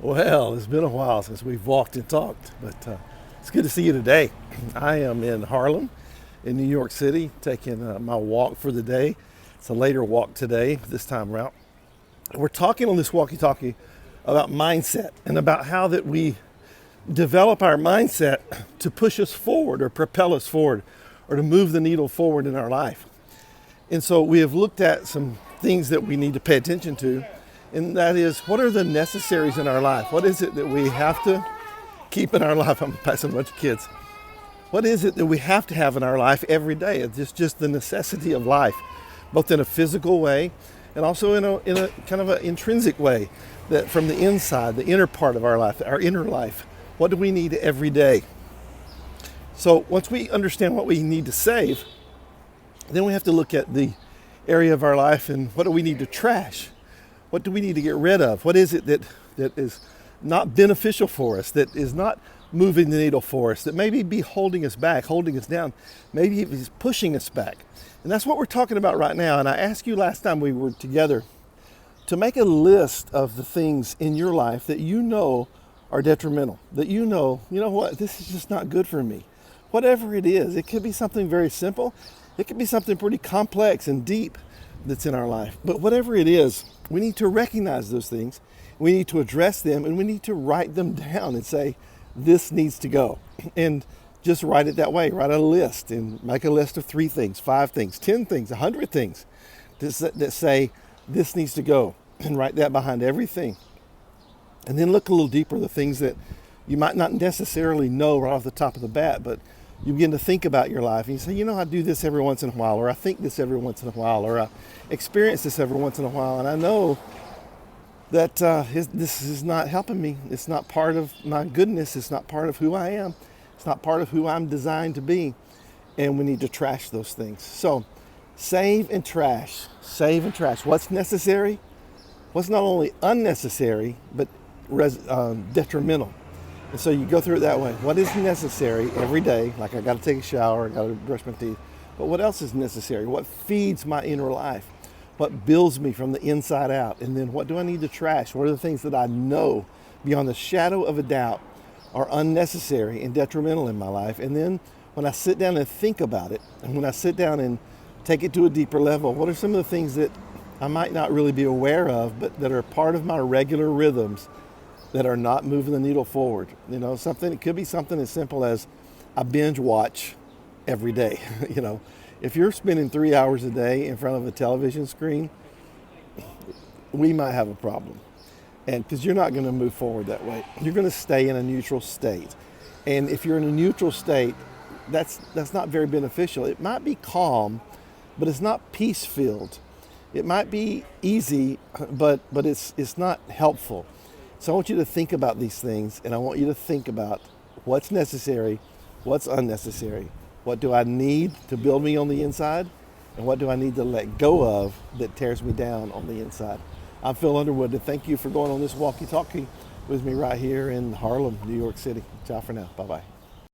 Well, it's been a while since we've walked and talked, but it's good to see you today. I am in Harlem, in New York City, taking my walk for the day. It's a later walk today, this time around. We're talking on this walkie-talkie about mindset and about how that we develop our mindset to push us forward or propel us forward or to move the needle forward in our life. And so we have looked at some things that we need to pay attention to, and that is, what are the necessaries in our life? What is it that we have to keep in our life? I'm passing a bunch of kids. What is it that we have to have in our life every day? It's just the necessity of life, both in a physical way and also in a kind of an intrinsic way, that from the inside, the inner part of our life, our inner life. What do we need every day? So once we understand what we need to save, then we have to look at the area of our life and what do we need to trash? What do we need to get rid of? What is it that is not beneficial for us, that is not moving the needle for us, that maybe be holding us back, holding us down, maybe it's pushing us back? And that's what we're talking about right now. And I asked you last time we were together to make a list of the things in your life that you know are detrimental, that you know what, this is just not good for me. Whatever it is, it could be something very simple. It could be something pretty complex and deep that's in our life. But whatever it is, we need to recognize those things. We need to address them, and we need to write them down and say, this needs to go. And just write it that way. Write a list and make a list of 3 things, 5 things, 10 things, 100 things that say this needs to go, and write that behind everything. And then look a little deeper, the things that you might not necessarily know right off the top of the bat, but you begin to think about your life and you say, I do this every once in a while, or I think this every once in a while, or I experience this every once in a while, and I know that this is not helping me. It's not part of my goodness. It's not part of who I am. It's not part of who I'm designed to be. And we need to trash those things. So save and trash. Save and trash. What's necessary? What's not only unnecessary, but detrimental. And so you go through it that way. What is necessary every day? Like, I got to take a shower, I got to brush my teeth. But what else is necessary? What feeds my inner life? What builds me from the inside out? And then what do I need to trash? What are the things that I know beyond the shadow of a doubt are unnecessary and detrimental in my life? And then when I sit down and think about it, and when I sit down and take it to a deeper level, what are some of the things that I might not really be aware of, but that are part of my regular rhythms that are not moving the needle forward? It could be something as simple as I binge watch every day. If you're spending 3 hours a day in front of a television screen, we might have a problem. And because you're not going to move forward that way. You're going to stay in a neutral state. And if you're in a neutral state, that's not very beneficial. It might be calm, but it's not peace-filled. It might be easy, but it's not helpful. So I want you to think about these things, and I want you to think about what's necessary, what's unnecessary. What do I need to build me on the inside? And what do I need to let go of that tears me down on the inside? I'm Phil Underwood, and thank you for going on this walkie-talkie with me right here in Harlem, New York City. Ciao for now. Bye-bye.